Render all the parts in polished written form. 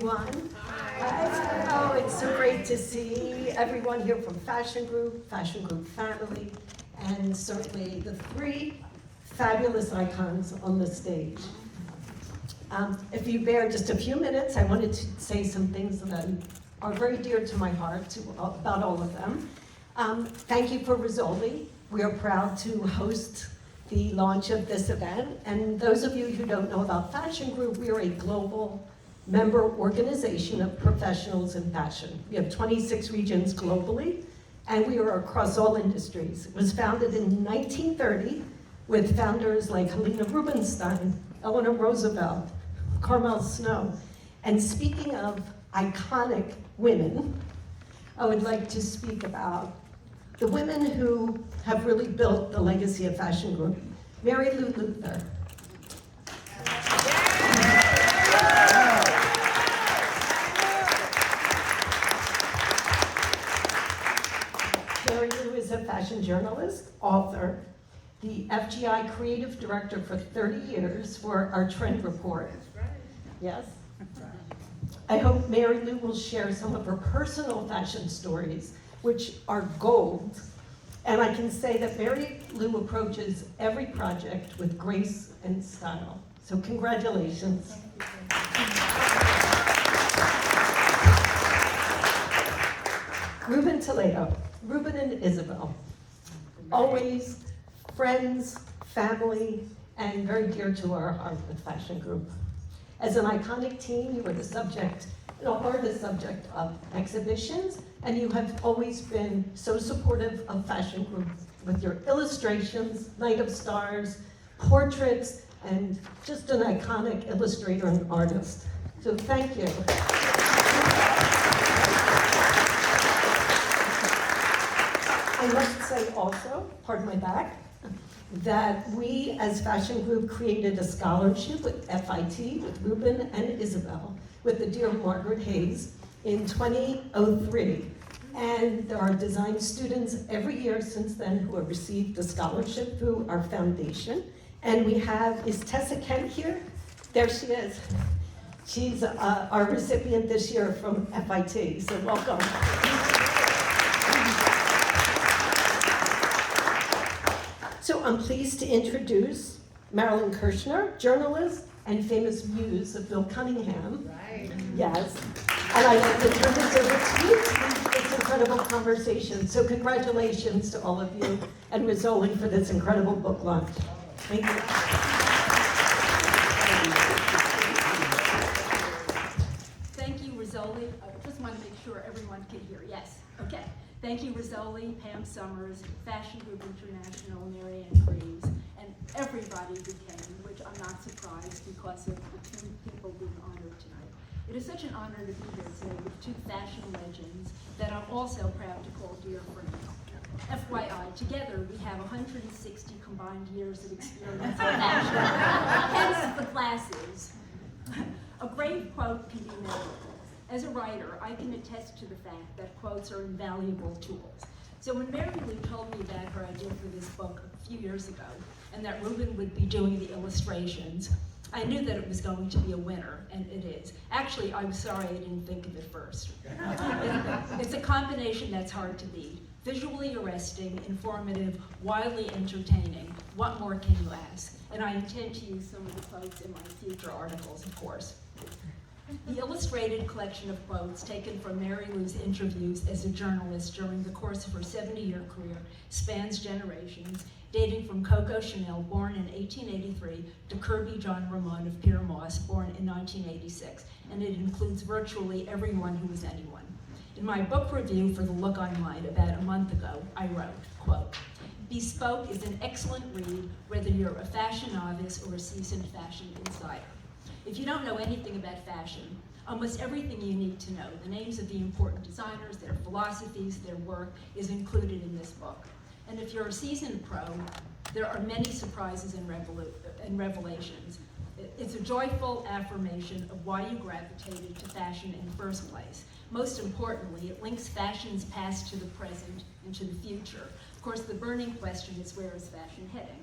everyone. Hi. Oh, it's so great to see everyone here from Fashion Group family, and certainly the three fabulous icons on the stage. If you bear just a few minutes, I wanted to say some things that are very dear to my heart about all of them. Thank you for Rizzoli. We are proud to host the launch of this event. And those of you who don't know about Fashion Group, we are a global member organization of professionals in fashion. We have 26 regions globally, and we are across all industries. It was founded in 1930 with founders like Helena Rubinstein, Eleanor Roosevelt, Carmel Snow. And speaking of iconic women, I would like to speak about the women who have really built the legacy of Fashion Group. Marylou Luther. Marylou is a fashion journalist, author, the FGI creative director for 30 years for our trend report. Yes? I hope Marylou will share some of her personal fashion stories, which are gold. And I can say that Marylou approaches every project with grace and style. So congratulations. Ruben Toledo, Ruben and Isabel, always friends, family, and very dear to our heart with Fashion Group. As an iconic team, you are the subject of exhibitions, and you have always been so supportive of Fashion Group with your illustrations, Night of Stars, portraits, and just an iconic illustrator and artist. So thank you. I must say also, pardon my back, that we as Fashion Group created a scholarship with FIT, with Ruben and Isabel, with the dear Margaret Hayes in 2003. And there are design students every year since then who have received the scholarship through our foundation. And we have, is Tessa Kent here? There she is. She's our recipient this year from FIT, so welcome. So I'm pleased to introduce Marilyn Kirschner, journalist and famous muse of Bill Cunningham. Right. Yes. And I'd like to turn this over to you to lead this incredible conversation. So congratulations to all of you and Rizzoli for this incredible book launch. Thank you. Thank you, Rizzoli. I just want to make sure everyone can hear. Yes. Okay. Thank you, Rizzoli, Pam Summers, Fashion Group International, Maryanne Grisz, and everybody who came, which I'm not surprised because of the two people being honored tonight. It is such an honor to be here today with two fashion legends that I'm also proud to call dear friends. FYI, together we have 160 combined years of experience in fashion, hence the glasses. A great quote can be memorable. As a writer, I can attest to the fact that quotes are invaluable tools. So when Marylou told me about her idea for this book a few years ago, and that Ruben would be doing the illustrations, I knew that it was going to be a winner, and it is. Actually, I'm sorry I didn't think of it first. It's a combination that's hard to beat. Visually arresting, informative, wildly entertaining. What more can you ask? And I intend to use some of the quotes in my future articles, of course. The illustrated collection of quotes taken from Marylou's interviews as a journalist during the course of her 70-year career spans generations, dating from Coco Chanel, born in 1883, to Kirby John Ramon of Pierre Moss, born in 1986, and it includes virtually everyone who was anyone. In my book review for The Look Online about a month ago, I wrote, quote, "Bespoke is an excellent read whether you're a fashion novice or a seasoned fashion insider. If you don't know anything about fashion, almost everything you need to know, the names of the important designers, their philosophies, their work, is included in this book. And if you're a seasoned pro, there are many surprises and revelations. It's a joyful affirmation of why you gravitated to fashion in the first place. Most importantly, it links fashion's past to the present and to the future. Of course, the burning question is, where is fashion heading?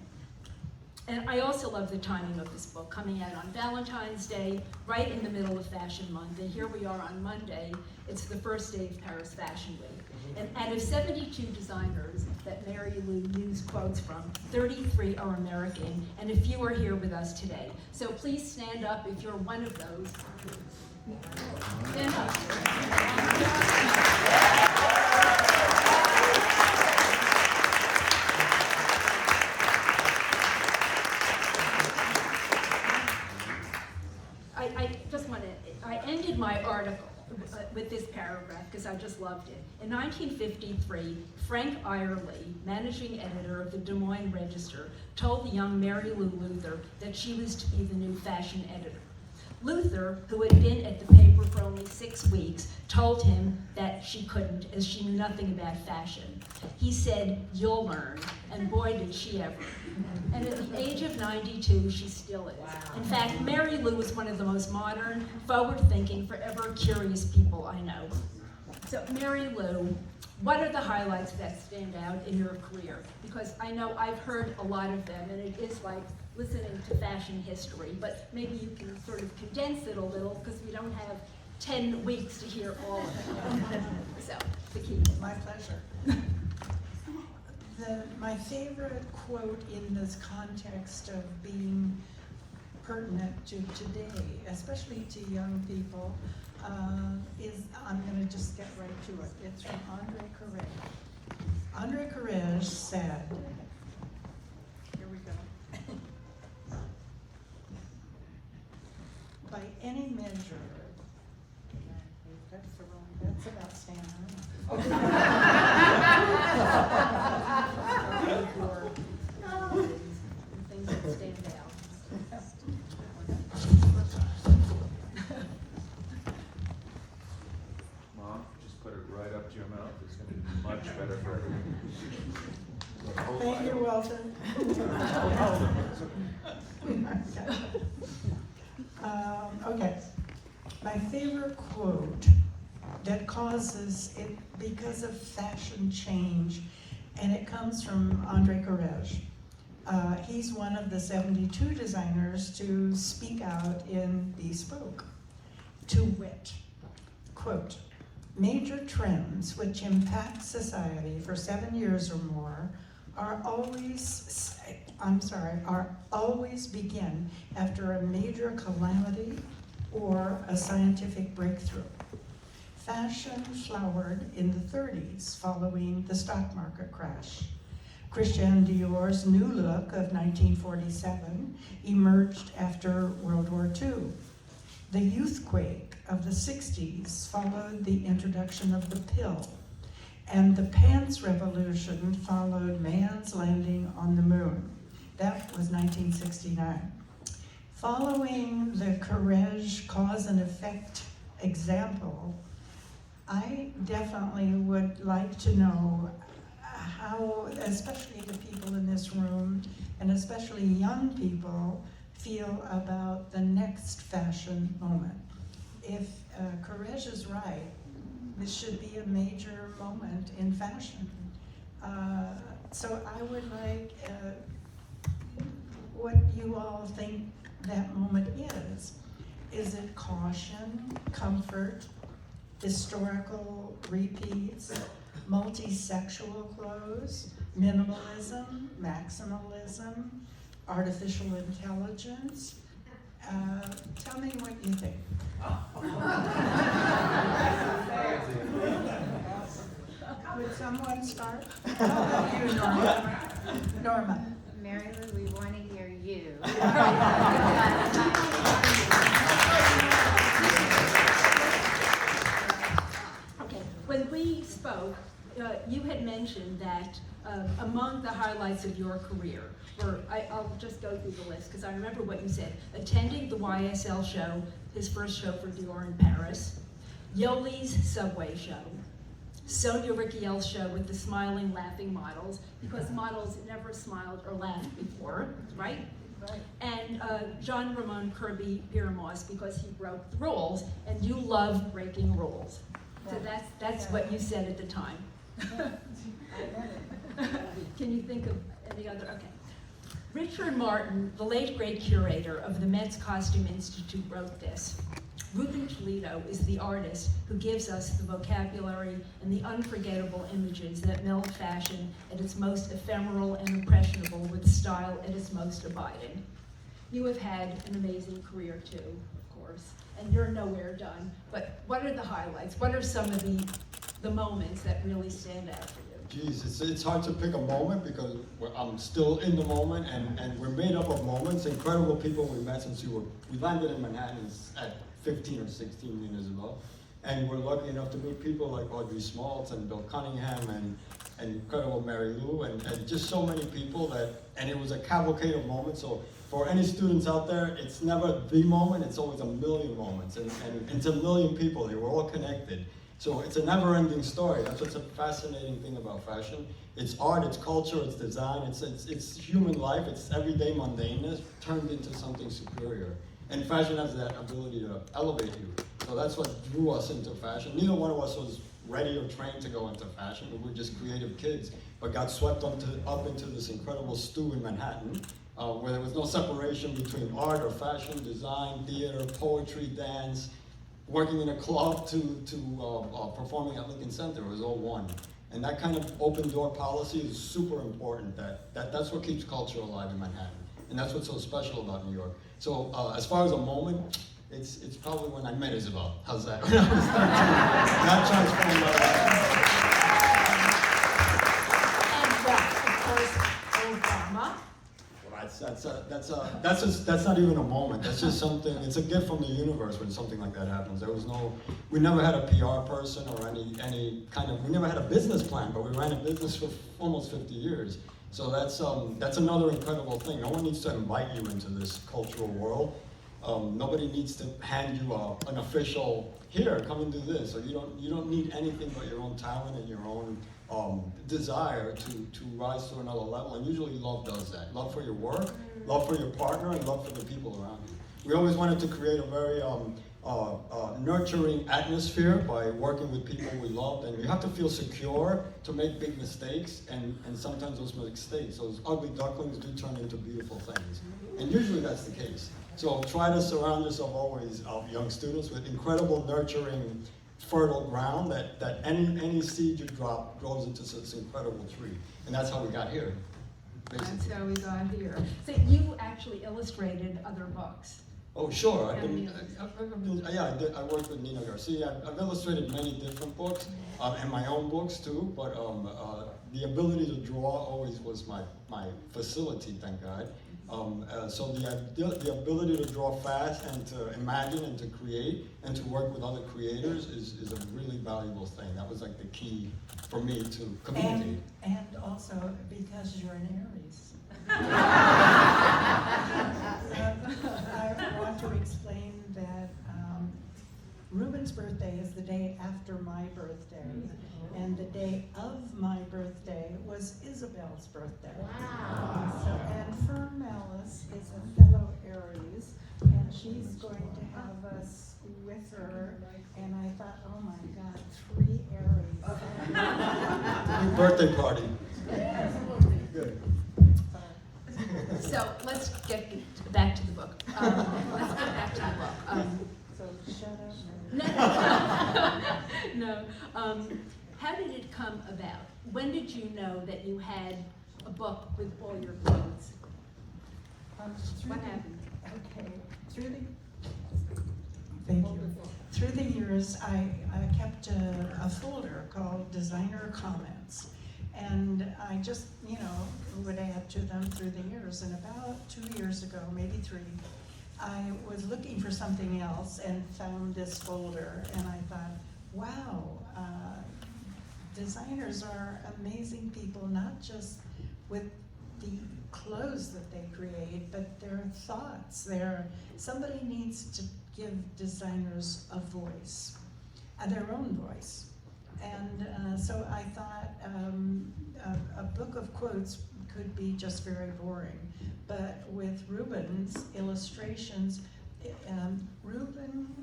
And I also love the timing of this book, coming out on Valentine's Day, right in the middle of Fashion Month. And here we are on Monday. It's the first day of Paris Fashion Week. And out of 72 designers that Marylou used quotes from, 33 are American, and a few are here with us today. So please stand up if you're one of those. Stand up. I ended my article with this paragraph because I just loved it. In 1953, Frank Irely, managing editor of the Des Moines Register, told the young Marylou Luther that she was to be the new fashion editor. Luther, who had been at the paper for only 6 weeks, told him that she couldn't, as she knew nothing about fashion. He said, "You'll learn," and boy did she ever. And at the age of 92, she still is. Wow. In fact, Marylou was one of the most modern, forward-thinking, forever curious people I know. So Marylou, what are the highlights that stand out in your career? Because I know I've heard a lot of them, and it is like listening to fashion history, but maybe you can sort of condense it a little, because we don't have 10 weeks to hear all of it. So, the key. My pleasure. My favorite quote in this context of being pertinent to today, especially to young people, is, I'm going to just get right to it. It's from Andre Courrèges. Andre Courrèges said, here we go, by any measure, that's about Stan. Things that stand out. Mom, just put it right up to your mouth. It's going to be much better for everyone. Thank you, Walton. Okay. My favorite quote that causes it because of fashion change, and it comes from Andre Courrèges. He's one of the 72 designers to speak out in Bespoke. To wit, quote, "Major trends which impact society for 7 years or more are always begin after a major calamity or a scientific breakthrough. Fashion flowered in the 30s following the stock market crash. Christian Dior's new look of 1947 emerged after World War II. The youthquake of the 60s followed the introduction of the pill, and the pants revolution followed man's landing on the moon. That was 1969. Following the Courrèges cause and effect example, I definitely would like to know how, especially the people in this room, and especially young people, feel about the next fashion moment. If Courrèges is right, this should be a major moment in fashion. So I would like what you all think that moment is. Is it caution, comfort, historical repeats, multi-sexual clothes, minimalism, maximalism, artificial intelligence? Tell me what you think. Would someone start? You, Norma. Norma. Marylou, we want to hear you. Okay, when we spoke, you had mentioned that among the highlights of your career were, I'll just go through the list because I remember what you said: attending the YSL show, his first show for Dior in Paris, Yoli's Subway show, Sonia Rykiel's show with the smiling, laughing models, because models never smiled or laughed before, right? Right. And Jean Ramon Kirby Pyramus, because he broke the rules, and you love breaking rules. So that's what you said at the time. Can you think of any other? Okay. Richard Martin, the late great curator of the Met's Costume Institute, wrote this: Ruben Toledo is the artist who gives us the vocabulary and the unforgettable images that meld fashion at its most ephemeral and impressionable with style at its most abiding. You have had an amazing career too, of course, and you're nowhere done, but what are the highlights? What are some of the moments that really stand out for you? Geez, it's hard to pick a moment because I'm still in the moment, and we're made up of moments. Incredible people we met since we landed in Manhattan at 15 or 16 years ago, and we're lucky enough to meet people like Audrey Smaltz and Bill Cunningham and incredible Marylou and just so many people and it was a cavalcade of moments. So for any students out there, it's never the moment, it's always a million moments, and it's a million people. They were all connected. So it's a never-ending story. That's what's a fascinating thing about fashion. It's art, it's culture, it's design, it's human life, it's everyday mundaneness turned into something superior. And fashion has that ability to elevate you. So that's what drew us into fashion. Neither one of us was ready or trained to go into fashion. We were just creative kids, but got swept up into this incredible stew in Manhattan, where there was no separation between art or fashion, design, theater, poetry, dance, working in a club to performing at Lincoln Center. It was all one. And that kind of open door policy is super important. That's what keeps culture alive in Manhattan. And that's what's so special about New York. So as far as a moment, it's probably when I met Isabel. How's that? When I was 13. That transformed my life. And of course, Obama. That's not even a moment. That's just something. It's a gift from the universe when something like that happens. We never had a PR person or any kind of. We never had a business plan, but we ran a business for almost 50 years. So that's another incredible thing. No one needs to invite you into this cultural world. Nobody needs to hand you an official, here, come and do this. Or you don't need anything but your own talent and your own desire to rise to another level. And usually love does that. Love for your work, love for your partner, and love for the people around you. We always wanted to create a very nurturing atmosphere by working with people we loved, and you have to feel secure to make big mistakes, and sometimes those mistakes, those ugly ducklings do turn into beautiful things. And usually that's the case. So try to surround yourself always of young students with incredible nurturing, fertile ground that any seed you drop grows into this incredible tree. And that's how we got here, basically. That's how we got here. So you actually illustrated other books. Oh, sure. I worked with Nina Garcia. I've illustrated many different books, and my own books too, but the ability to draw always was my facility, thank God. So the ability to draw fast and to imagine and to create and to work with other creators is a really valuable thing. That was like the key for me to communicate. And also because you're an Aries. I want to explain that Ruben's birthday is the day after my birthday, and the day of my birthday was Isabel's birthday. Wow. And Fern Malice is a fellow Aries, and she's going to have us with her, and I thought, oh my God, 3 Aries. Big birthday party. Good. So let's get back to the book. So shut up. No. How did it come about? When did you know that you had a book with all your clothes? What happened? Okay, thank you. Through the years, I kept a folder called Designer Comments. And I just, would add to them through the years. And about 2 years ago, maybe 3, I was looking for something else and found this folder. And I thought, wow, designers are amazing people, not just with the clothes that they create, but their thoughts. Somebody needs to give designers a voice, their own voice. And so I thought a book of quotes could be just very boring. But with Ruben's illustrations, Ruben,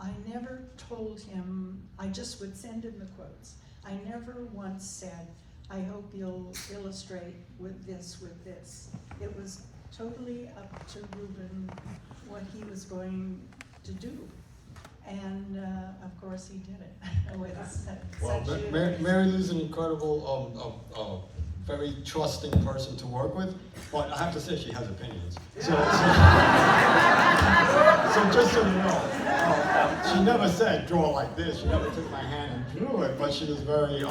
I never told him, I just would send him the quotes. I never once said, I hope you'll illustrate with this, with this. It was totally up to Ruben what he was going to do. And of course he did it. With Well, such Marylou's an incredible, very trusting person to work with, but I have to say she has opinions. So just so you know, she never said draw like this. She never took my hand and drew it, but she was very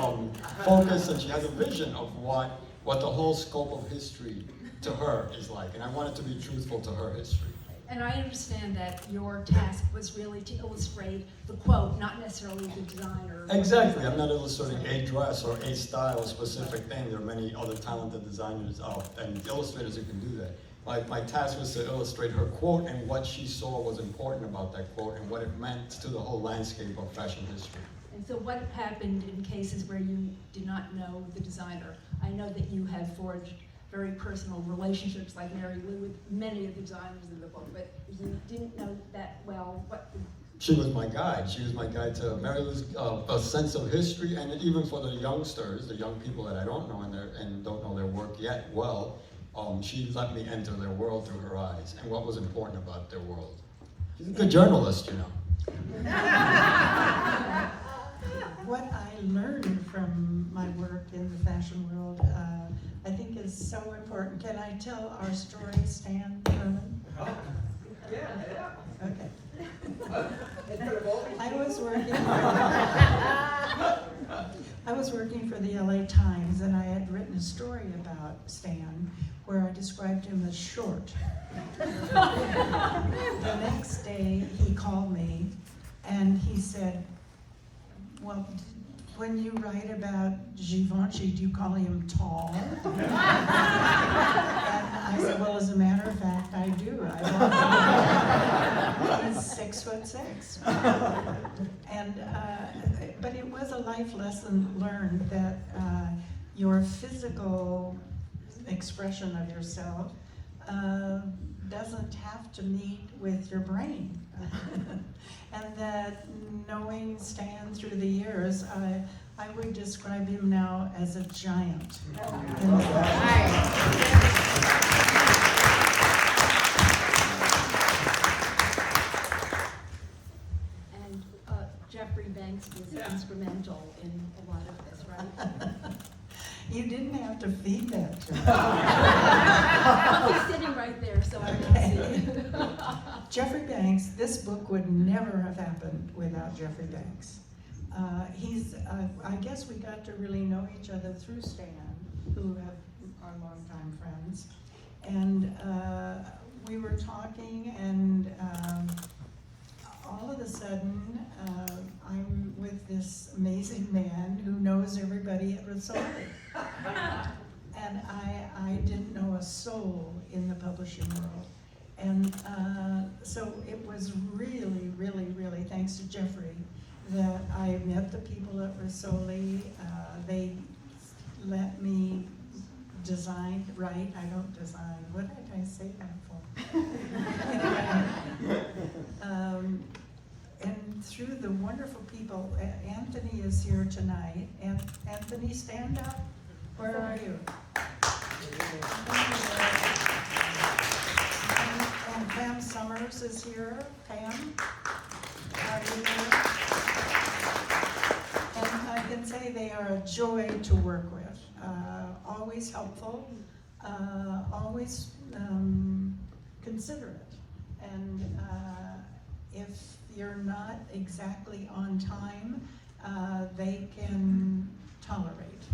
focused, and she has a vision of what the whole scope of history to her is like, and I wanted to be truthful to her history. And I understand that your task was really to illustrate the quote, not necessarily the designer. Exactly. I'm not illustrating a dress or a style, specific thing. There are many other talented designers and illustrators who can do that. My task was to illustrate her quote and what she saw was important about that quote and what it meant to the whole landscape of fashion history. And so what happened in cases where you did not know the designer? I know that you have forged very personal relationships like Marylou with many of the designers in the book, but if you didn't know that well, what? She was my guide. She was my guide to Marylou's a sense of history, and even for the youngsters, the young people that I don't know and don't know their work yet well, she let me enter their world through her eyes and what was important about their world. She's a good journalist, you know. What I learned from my work in the fashion world, I think is so important. Can I tell our story, Stan Herman? Yeah. Okay. I was working for the LA Times, and I had written a story about Stan where I described him as short. The next day, he called me and he said, well, when you write about Givenchy, do you call him tall? And I said, well, as a matter of fact, I do. He's 6'6". And, but it was a life lesson learned that your physical expression of yourself doesn't have to meet with your brain. And that knowing Stan through the years, I would describe him now as a giant. And Jeffrey Banks was instrumental in a lot of this, right? You didn't have to feed that to me. He's sitting right there, so I can see. Jeffrey Banks, this book would never have happened without Jeffrey Banks. I guess we got to really know each other through Stan, who are longtime friends. And we were talking, and all of a sudden, I'm with this amazing man who knows everybody at Rizzoli. And I didn't know a soul in the publishing world. And so it was really, really, really thanks to Jeffrey that I met the people at Rizzoli. They let me write. I don't design. What did I say that for? Anyway, and through the wonderful people, Anthony is here tonight. Anthony, stand up. Where are you? And Pam Summers is here. Pam, are you here? And I can say they are a joy to work with. Always helpful, always considerate. And if you're not exactly on time, they can tolerate.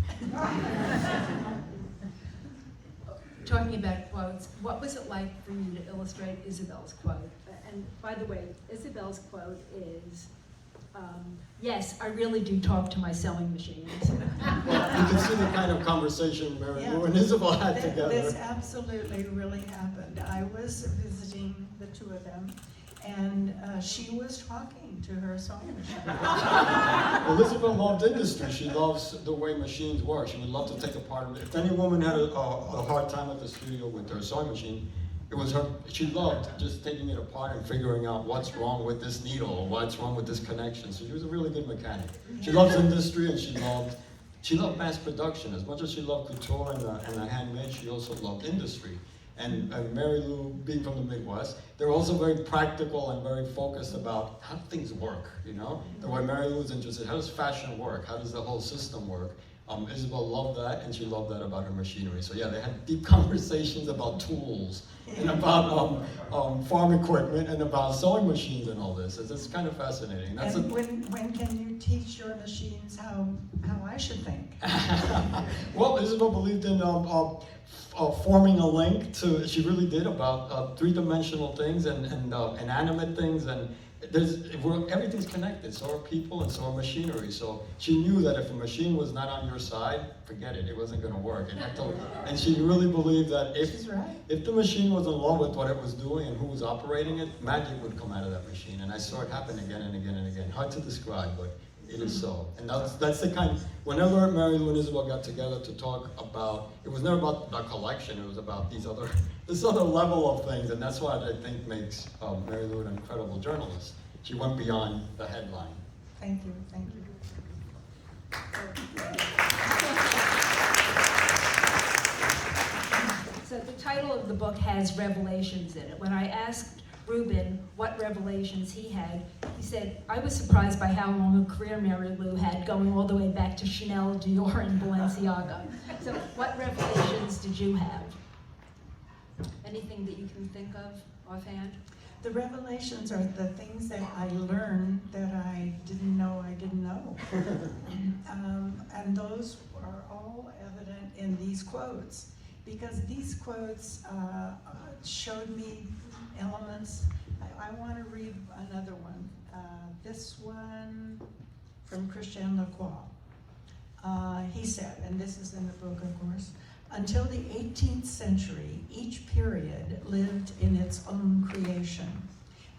Talking about quotes, what was it like for you to illustrate Isabel's quote? And by the way, Isabel's quote is, yes, I really do talk to my sewing machines. Well, you can see the kind of conversation Marylou and Isabel had together. This absolutely really happened. I was visiting the two of them, and she was talking to her sewing machine. Elizabeth loved industry. She loves the way machines work. She would love to take apart. If any woman had a hard time at the studio with her sewing machine, it was her. She loved just taking it apart and figuring out what's wrong with this needle or what's wrong with this connection. So she was a really good mechanic. She loves industry, and she loved she loved mass production. As much as she loved couture and the handmade, she also loved industry. And Marylou, being from the Midwest, they're also very practical and very focused about how things work, you know? The way Marylou was interested, how does fashion work? How does the whole system work? Isabel loved that, and she loved that about her machinery. So yeah, they had deep conversations about tools, and about farm equipment, and about sewing machines and all this. It's kind of fascinating. That's and when can you teach your machines how I should think? Well, Isabel believed in forming a link to, she really did, about three-dimensional things and inanimate things, and everything's connected. So are people and so are machinery. So she knew that if a machine was not on your side, forget it, it wasn't going to work. And she really believed that if the machine was in love with what it was doing and who was operating it, magic would come out of that machine. And I saw it happen again and again and again. Hard to describe, but it is so. And that's the kind, whenever Marylou and Isabel got together to talk about, it was never about the collection, it was about this other level of things, and that's what I think makes Marylou an incredible journalist. She went beyond the headline. Thank you, thank you. So the title of the book has revelations in it. When I asked Ruben what revelations he had, he said, I was surprised by how long a career Marylou had, going all the way back to Chanel, Dior, and Balenciaga. So what revelations did you have? Anything that you can think of offhand? The revelations are the things that I learned that I didn't know I didn't know. And those are all evident in these quotes, because these quotes showed me elements. I want to read another one. This one from Christian Lacroix. He said, and this is in the book, of course, until the 18th century, each period lived in its own creation.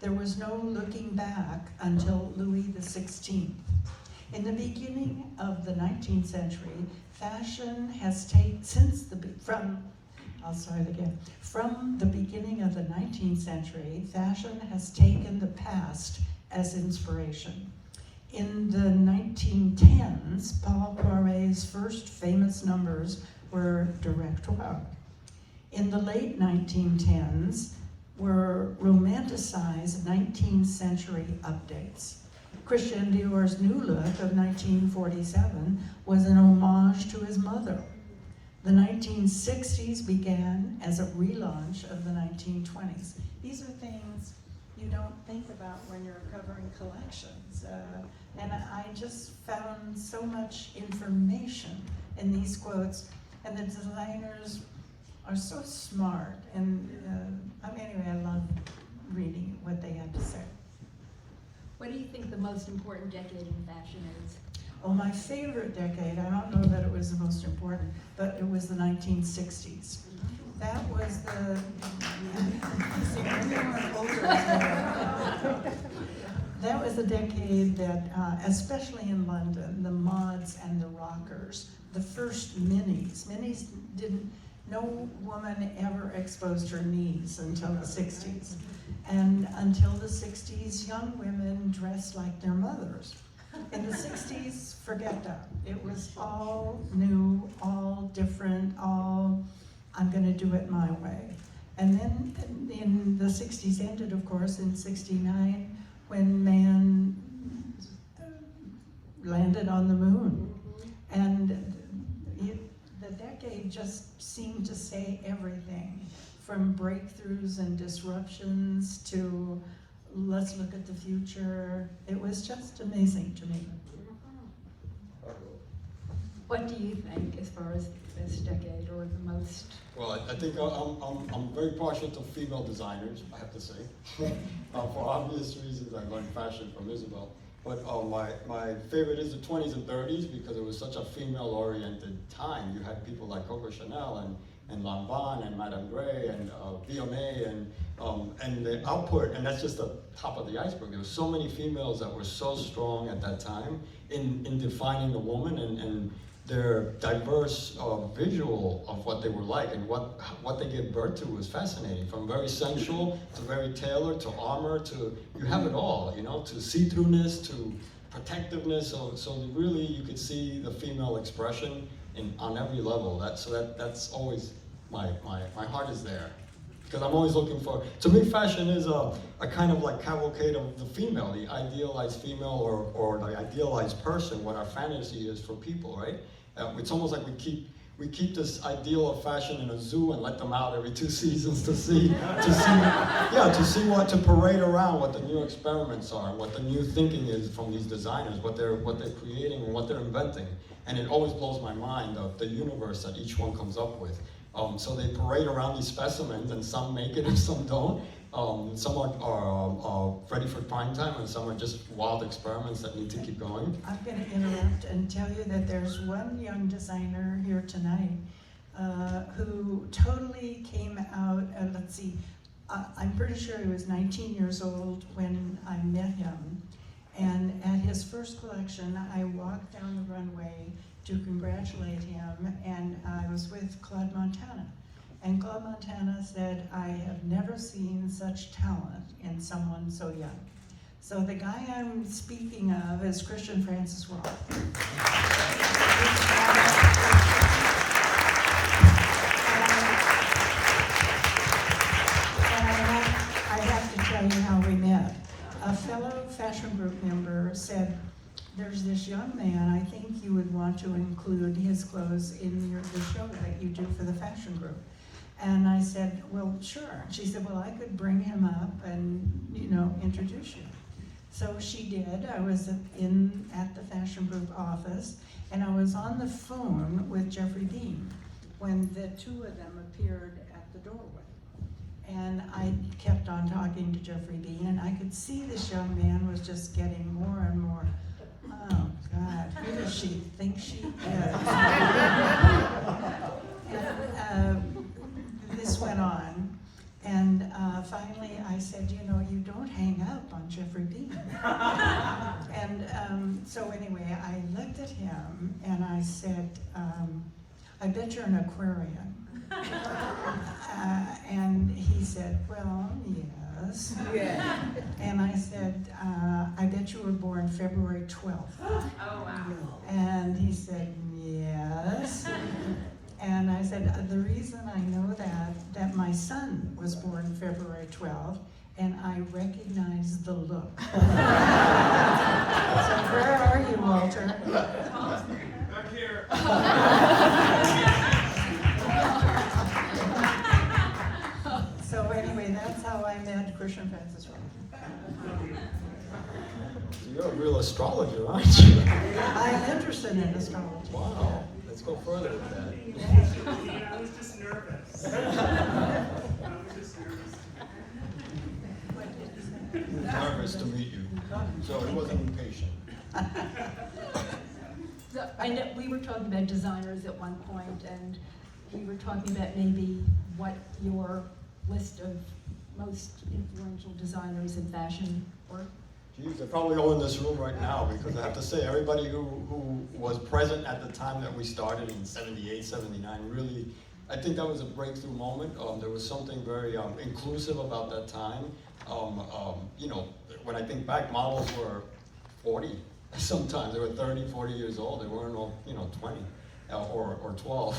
There was no looking back until Louis XVI. In the beginning of the 19th century, fashion has taken, from the beginning of the 19th century, fashion has taken the past as inspiration. In the 1910s, Paul Poiret's first famous numbers were directoire. In the late 1910s were romanticized 19th century updates. Christian Dior's new look of 1947 was an homage to his mother. The 1960s began as a relaunch of the 1920s. These are things you don't think about when you're covering collections. And I just found so much information in these quotes, and the designers are so smart. And anyway, I love reading what they had to say. What do you think the most important decade in fashion is? Oh, my favorite decade, I don't know that it was the most important, but it was the 1960s. That was the, see, everyone older is that was the decade that, especially in London, the mods and the rockers, the first minis. Minis no woman ever exposed her knees until the 60s. And until the 60s, young women dressed like their mothers. In the 60s, forget that. It was all new, all different, all, I'm gonna do it my way. And then in the 60s ended, of course, in 69, when man landed on the moon. And the decade just seemed to say everything, from breakthroughs and disruptions to let's look at the future. It was just amazing to me. What do you think as far as this decade, or the most? Well, I think I'm very partial to female designers, I have to say. For obvious reasons, I learned fashion from Isabel. But my favorite is the 20s and 30s, because it was such a female-oriented time. You had people like Coco Chanel and Lanvin and Madame Grey and Vionnet and the output, and that's just the top of the iceberg. There were so many females that were so strong at that time in defining the woman and their diverse visual of what they were like, and what they gave birth to was fascinating. From very sensual to very tailored to armor to, you have it all, you know, to see-throughness to protectiveness. So really, you could see the female expression on every level. That's always my heart is there. Because I'm always looking for, to me, fashion is a kind of like cavalcade of the female, the idealized female or the idealized person, what our fantasy is for people, right? It's almost like we keep this ideal of fashion in a zoo and let them out every 2 seasons to parade around what the new experiments are, what the new thinking is from these designers, what they're creating and what they're inventing. And it always blows my mind of the universe that each one comes up with. So they parade around these specimens, and some make it and some don't. Some are ready for prime time, and some are just wild experiments that need to keep going. I'm going to interrupt and tell you that there's one young designer here tonight who totally came out, and let's see, I'm pretty sure he was 19 years old when I met him. And at his first collection, I walked down the runway to congratulate him, and I was with Claude Montana. And Claude Montana said, I have never seen such talent in someone so young. So the guy I'm speaking of is Christian Francis Roth. I have to tell you how we met. A fellow fashion group member said, there's this young man, I think you would want to include his clothes in the show that you do for the fashion group. And I said, well, sure. She said, well, I could bring him up and, introduce you. So she did. I was at the fashion group office, and I was on the phone with Jeffrey Bean when the two of them appeared at the doorway. And I kept on talking to Jeffrey Bean, and I could see this young man was just getting more and more, oh God, who does she think she is? And this went on, and finally I said, you don't hang up on Jeffrey Bean. And so anyway, I looked at him and I said, I bet you're an Aquarian. And he said, well, yes. Yeah. And I said, I bet you were born February 12th. Oh, wow. And he said, yes. And I said, the reason I know that my son was born February 12th, and I recognize the look. So where are you, Walter? Back here. So anyway, that's how I met Christian Francis Roth. So you're a real astrologer, aren't you? I'm interested in astrology. Wow. Let's go further with that. I was just nervous. I was just nervous. Nervous to meet you. So he wasn't impatient. So I know we were talking about designers at one point, and we were talking about maybe what your list of most influential designers in fashion were. Geez, they're probably all in this room right now, because I have to say, everybody who was present at the time that we started in 78, 79, really, I think that was a breakthrough moment. There was something very inclusive about that time. When I think back, models were 40 sometimes. They were 30, 40 years old. They weren't all, 20 or 12.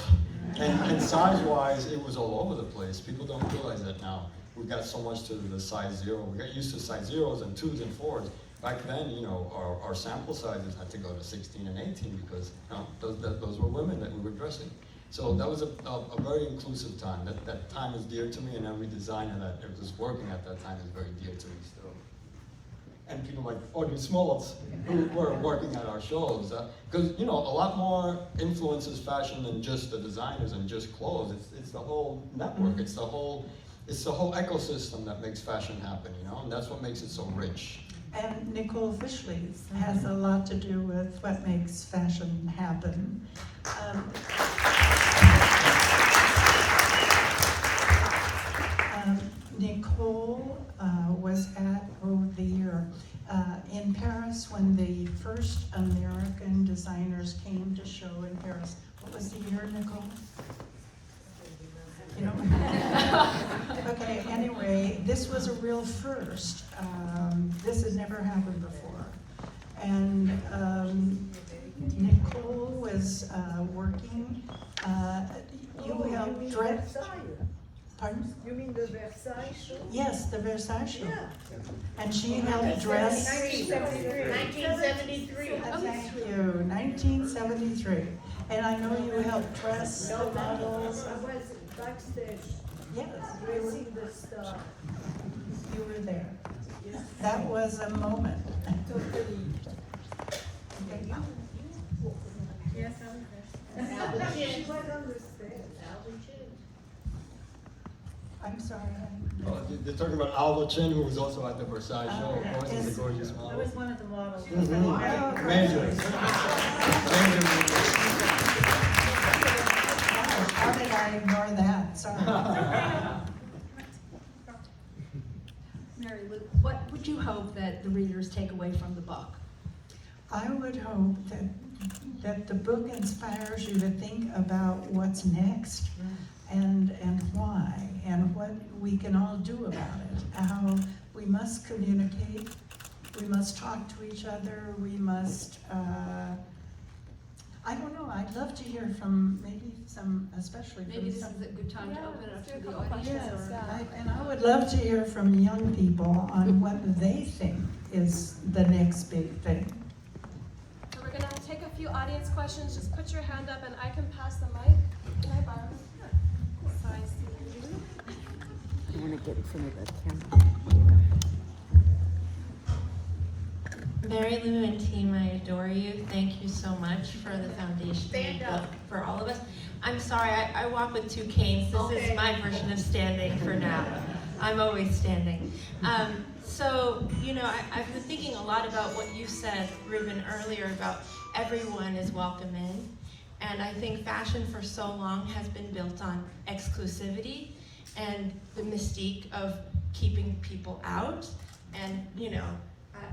And size-wise, it was all over the place. People don't realize that now. We've got so much to the size 0. We got used to size 0s and 2s and 4s. Back then, our sample sizes had to go to 16 and 18 because those were women that we were dressing. So that was a very inclusive time. That time is dear to me, and every designer that was working at that time is very dear to me still. And people like Audrey Smoltz, who were working at our shows. Because, a lot more influences fashion than just the designers and just clothes. It's the whole network. It's the whole ecosystem that makes fashion happen, and that's what makes it so rich. And Nicole Fishley has a lot to do with what makes fashion happen. Nicole was at in Paris when the first American designers came to show in Paris. What was the year, Nicole? Okay, anyway, this was a real first. This had never happened before. And Nicole was working. You helped dress. Pardon? You mean the Versailles show? Yes, the Versailles show. Yeah. And she helped dress. 1973. Thank you, 1973. And I know you helped dress the models. I was backstage, Yes, dressing the star. you were there. Yes. That was a moment. Totally. Yes, She was on the stage. I'm sorry. Oh, they're talking about Alva Chen, who was also at the Versailles show. Okay. Always Yes. a gorgeous model. I was one of the models. Mhm. Major. Major. How did I ignore that? Sorry. Mary Lou, what would you hope that the readers take away from the book? I would hope that the book inspires you to think about what's next and why and what we can all do about it. How we must communicate, we must talk to each other, we must, I don't know, I'd love to hear from maybe some, especially from Maybe this some. is a good time to open it up to the audience. Yes, or- and I would love to hear from young people on what they think is the next big thing. So we're gonna take a few audience questions. Just put your hand up and I can pass the mic. Can I borrow? So I see you. I want to get in front of the camera. Mary Lou and team, I adore you. Thank you so much for the foundation you built for all of us. I'm sorry, I walk with two canes. This is my version of standing for now. I'm always standing. So, you know, I've been thinking a lot about what you said, Ruben, earlier about everyone is welcome in. And I think fashion for so long has been built on exclusivity and the mystique of keeping people out and, you know,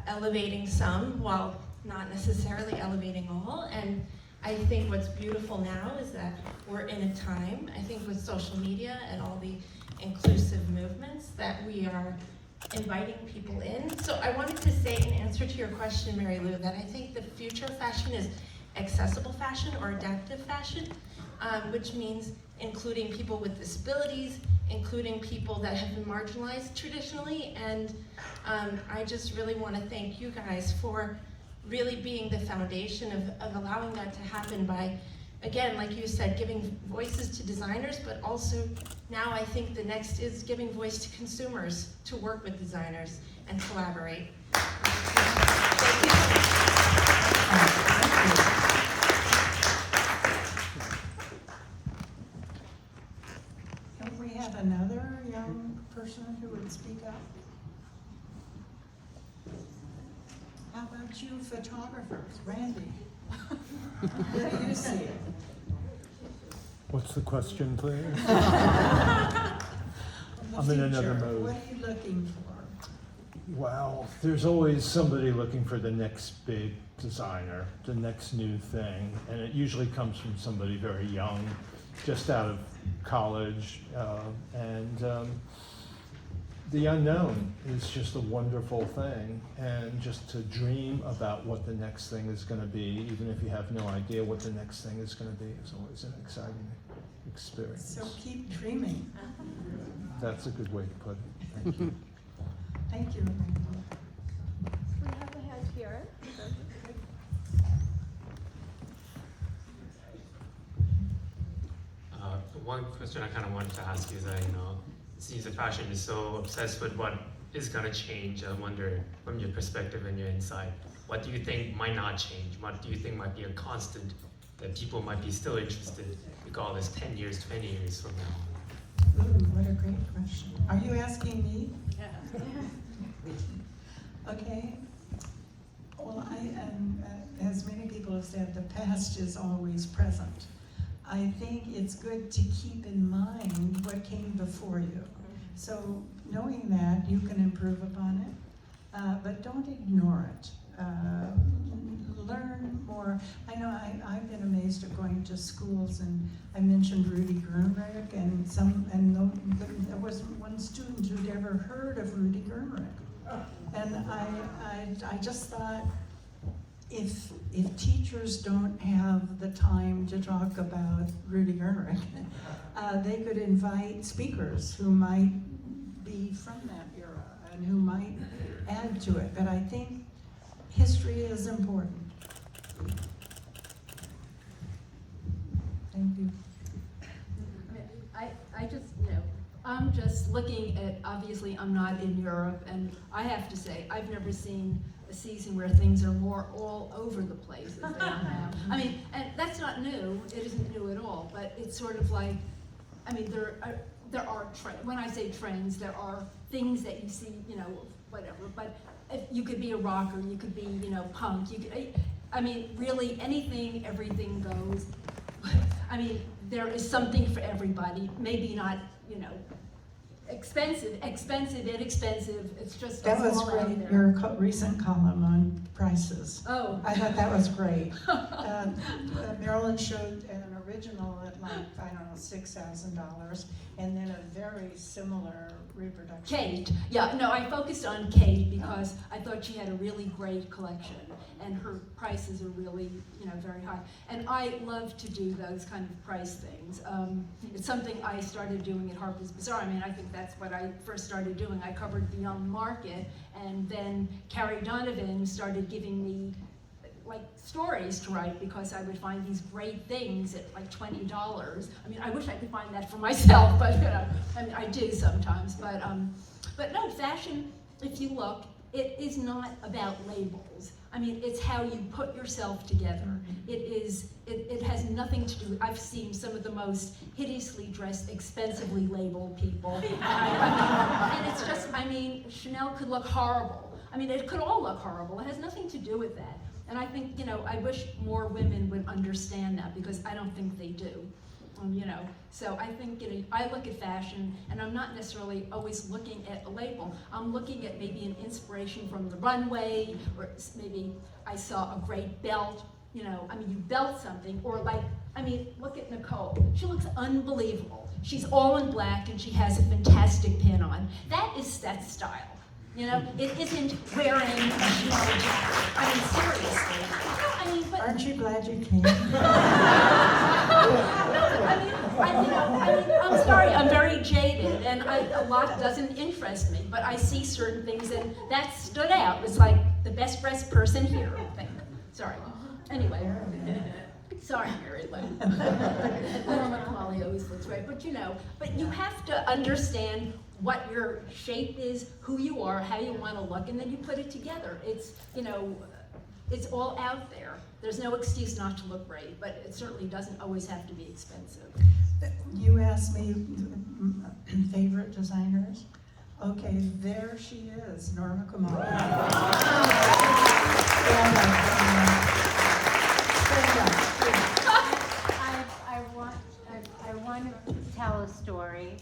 elevating some while not necessarily elevating all. And I think what's beautiful now is that we're in a time, I think with social media and all the inclusive movements, that we are inviting people in. So I wanted to say in answer to your question, Mary Lou, that I think the future of fashion is accessible fashion or adaptive fashion, which means including people with disabilities, including people that have been marginalized traditionally. And I just really want to thank you guys for really being the foundation of allowing that to happen by, again, like you said, giving voices to designers, but also now I think the next is giving voice to consumers to work with designers and collaborate. Thank you. Don't we have another young person who would speak up? How about you photographers? Randy? What do you see? What's the question, please? The I'm in another future, mode. What are you looking for? Wow, there's always somebody looking for the next big designer, the next new thing, and it usually comes from somebody very young, just out of college, and the unknown is just a wonderful thing, and just to dream about what the next thing is going to be, even if you have no idea what the next thing is going to be, is always an exciting experience. So keep dreaming. That's a good way to put it. Thank you. Thank you. We have a hand here. One question I kind of wanted to ask is that, you know, it seems that fashion is so obsessed with what is going to change. I wonder, from your perspective and your insight, what do you think might not change? What do you think might be a constant that people might be still interested, regardless 10 years, 20 years from now? Ooh, what a great question. Are you asking me? Okay. Well, I am, as many people have said, the past is always present. I think it's good to keep in mind what came before you. So knowing that, you can improve upon it, but don't ignore it. Learn more. I know I've been amazed at going to schools, and I mentioned Rudy Gernreich, and there wasn't one student who'd ever heard of Rudy Gernreich. And I just thought, if teachers don't have the time to talk about Rudy Ehrlich, they could invite speakers who might be from that era and who might add to it. But I think history is important. Thank you. I just, I'm just looking at, obviously I'm not in Europe, and I have to say, I've never seen a season where things are more all over the place as they are now. I mean, and that's not new, it isn't new at all, but it's sort of like, I mean, there are trends. When I say trends, there are things that you see, whatever, but if you could be a rocker, you could be, punk, you could, I mean, really anything, everything goes. I mean, there is something for everybody, maybe not, expensive, inexpensive, it's just That was all out great, there. your recent column on prices. Oh. I thought that was great. Marilyn showed an original at like, I don't know, $6,000, and then a very similar reproduction. Kate, yeah, no, I focused on Kate because I thought she had a really great collection, and her prices are really, very high. And I love to do those kind of price things. It's something I started doing at Harper's Bazaar. I mean, I think that's what I first started doing. I covered the young market, and then Carrie Donovan started giving me like stories to write because I would find these great things at like $20. I mean, I wish I could find that for myself, but I mean, I do sometimes. But no, fashion, if you look, it is not about labels. I mean, it's how you put yourself together. It has nothing to do, I've seen some of the most hideously dressed, expensively labeled people. And it's just, I mean, Chanel could look horrible. I mean, it could all look horrible. It has nothing to do with that. And I think, I wish more women would understand that because I don't think they do. So I think, I look at fashion and I'm not necessarily always looking at a label. I'm looking at maybe an inspiration from the runway, or maybe I saw a great belt, I mean, you belt something, or like, I mean, look at Nicole. She looks unbelievable. She's all in black and she has a fantastic pin on. That is that style. It isn't wearing a Chanel jacket. I mean, seriously. No, I mean, but Aren't you glad you came? I'm sorry, I'm very jaded, and a lot doesn't interest me, but I see certain things, and that stood out. It was like the best dressed person here. Sorry. Anyway. Sorry, Marilyn. Norma Qualley always looks great, but you have to understand what your shape is, who you are, how you want to look, and then you put it together. It's, it's all out there. There's no excuse not to look great, but it certainly doesn't always have to be expensive. You asked me favorite designers. Okay, there she is, Norma Kamala. I want to tell a story,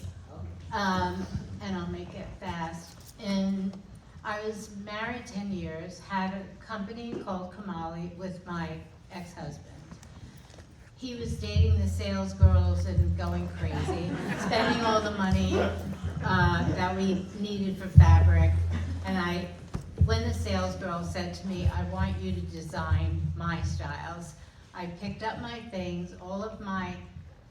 and I'll make it fast. And I was married 10 years, had a company called Kamali with my ex-husband. He was dating the sales girls and going crazy, spending all the money that we needed for fabric. And when the sales girl said to me, I want you to design my styles, I picked up my things, all of my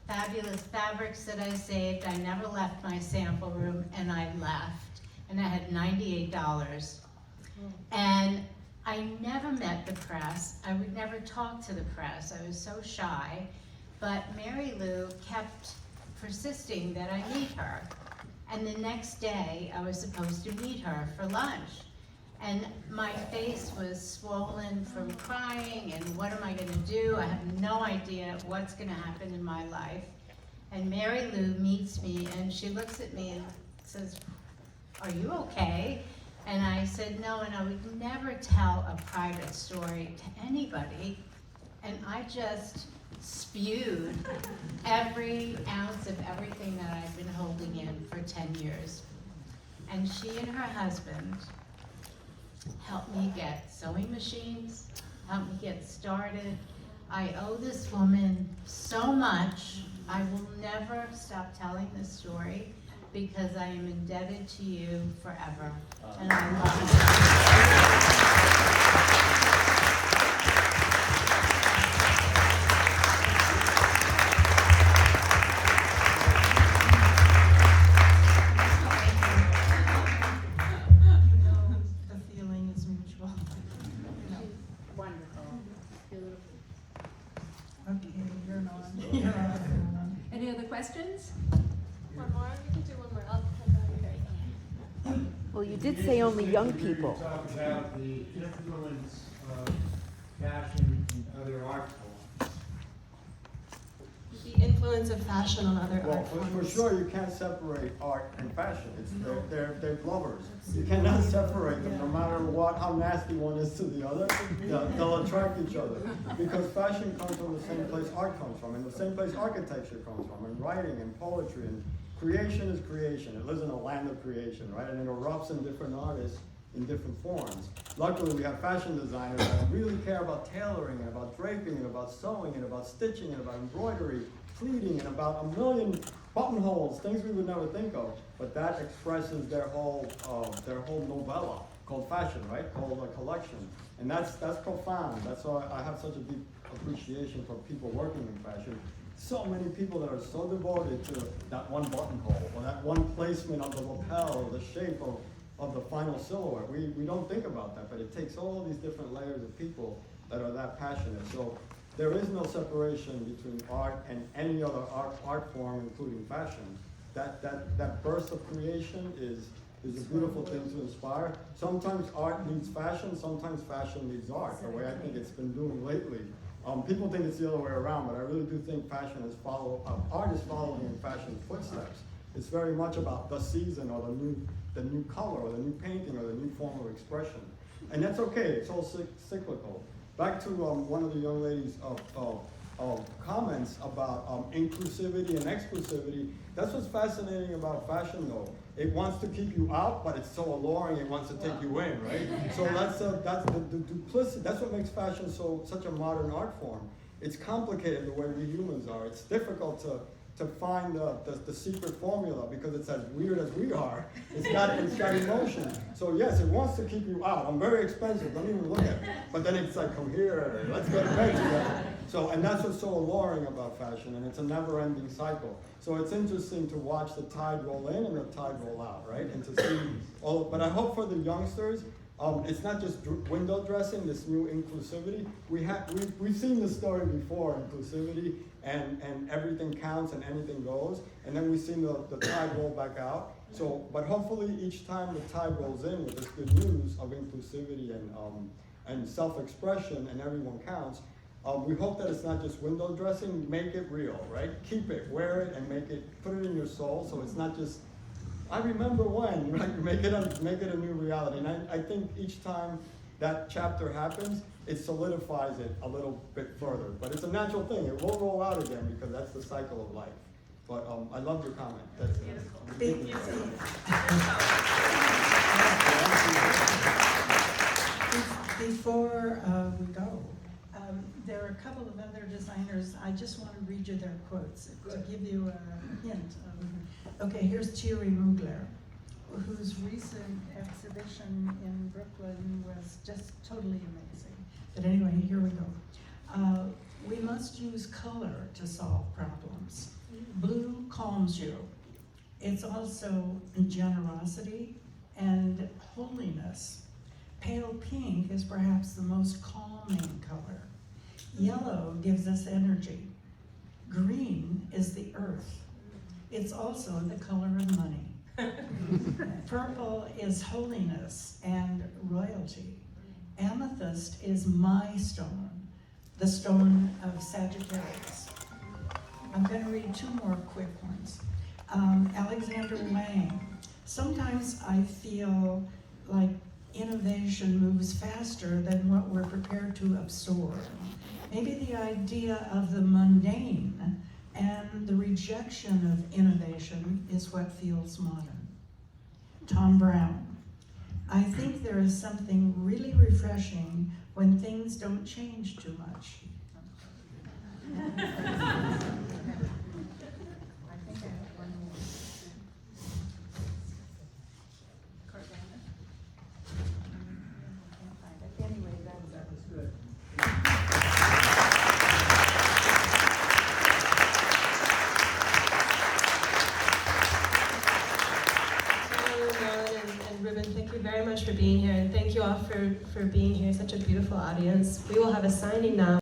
fabulous fabrics that I saved. I never left my sample room, and I left. And I had $98. And I never met the press. I would never talk to the press. I was so shy. But Marylou kept persisting that I meet her. And the next day, I was supposed to meet her for lunch. And my face was swollen from crying, and what am I going to do? I have no idea what's going to happen in my life. And Marylou meets me, and she looks at me and says, are you okay? And I said, no, and I would never tell a private story to anybody. And I just spewed every ounce of everything that I've been holding in for 10 years. And she and her husband helped me get sewing machines, helped me get started. I owe this woman so much. I will never stop telling this story because I am indebted to you forever. And I love you. questions? One more, we can do one more. I'll come back here. Well, you did say only young people. You talk about the influence of fashion and other art forms. The influence of fashion on other Well, art for forms. sure, you can't separate art and fashion. They're lovers. You cannot separate them, no matter how nasty one is to the other. They'll attract each other. Because fashion comes from the same place art comes from, and the same place architecture comes from, and writing and poetry. And creation is creation. It lives in a land of creation, right? And it erupts in different artists in different forms. Luckily, we have fashion designers that really care about tailoring and about draping and about sewing and about stitching and about embroidery, pleating and about a million buttonholes, things we would never think of. But that expresses their whole novella called fashion, right? Called a collection. And that's profound. That's why I have such a deep appreciation for people working in fashion. So many people that are so devoted to that one buttonhole or that one placement of the lapel or the shape of the final silhouette. We don't think about that, but it takes all these different layers of people that are that passionate. So there is no separation between art and any other art form, including fashion. That burst of creation is a beautiful thing to inspire. Sometimes art needs fashion, sometimes fashion needs art, the way I think it's been doing lately. People think it's the other way around, but I really do think art is following in fashion's footsteps. It's very much about the season or the new color or the new painting or the new form of expression. And that's okay, it's all cyclical. Back to one of the young ladies' comments about inclusivity and exclusivity. That's what's fascinating about fashion though. It wants to keep you out, but it's so alluring it wants to take you in, right? So that's the duplicity. That's what makes fashion such a modern art form. It's complicated the way we humans are. It's difficult to find the secret formula because it's as weird as we are. It's got emotion. So yes, it wants to keep you out. I'm very expensive, don't even look at it. But then it's like, come here, let's go to bed together. So, and that's what's so alluring about fashion, and it's a never-ending cycle. So it's interesting to watch the tide roll in and the tide roll out, right? And to see but I hope for the youngsters, it's not just window dressing, this new inclusivity. We've seen this story before, inclusivity, and everything counts and anything goes, and then we've seen the tide roll back out. So, but hopefully each time the tide rolls in with this good news of inclusivity and self-expression and everyone counts, we hope that it's not just window dressing, make it real, right? Keep it, wear it, and put it in your soul, so it's not just, I remember when, right? Make it a new reality. And I think each time that chapter happens, it solidifies it a little bit further. But it's a natural thing. It will roll out again because that's the cycle of life. But I love your comment. That's beautiful. Before we go, there are a couple of other designers. I just want to read you their quotes to give you a hint. Okay, here's Thierry Mugler, whose recent exhibition in Brooklyn was just totally amazing. But anyway, here we go. We must use color to solve problems. Blue calms you. It's also generosity and holiness. Pale pink is perhaps the most calming color. Yellow gives us energy. Green is the earth. It's also the color of money. Purple is holiness and royalty. Amethyst is my stone, the stone of Sagittarius. I'm going to read two more quick ones. Alexander Wang. Sometimes I feel like innovation moves faster than what we're prepared to absorb. Maybe the idea of the mundane and the rejection of innovation is what feels modern. Tom Brown. I think there is something really refreshing when things don't change too much. Very much for being here, and thank you all for being here. Such a beautiful audience. We will have a signing now.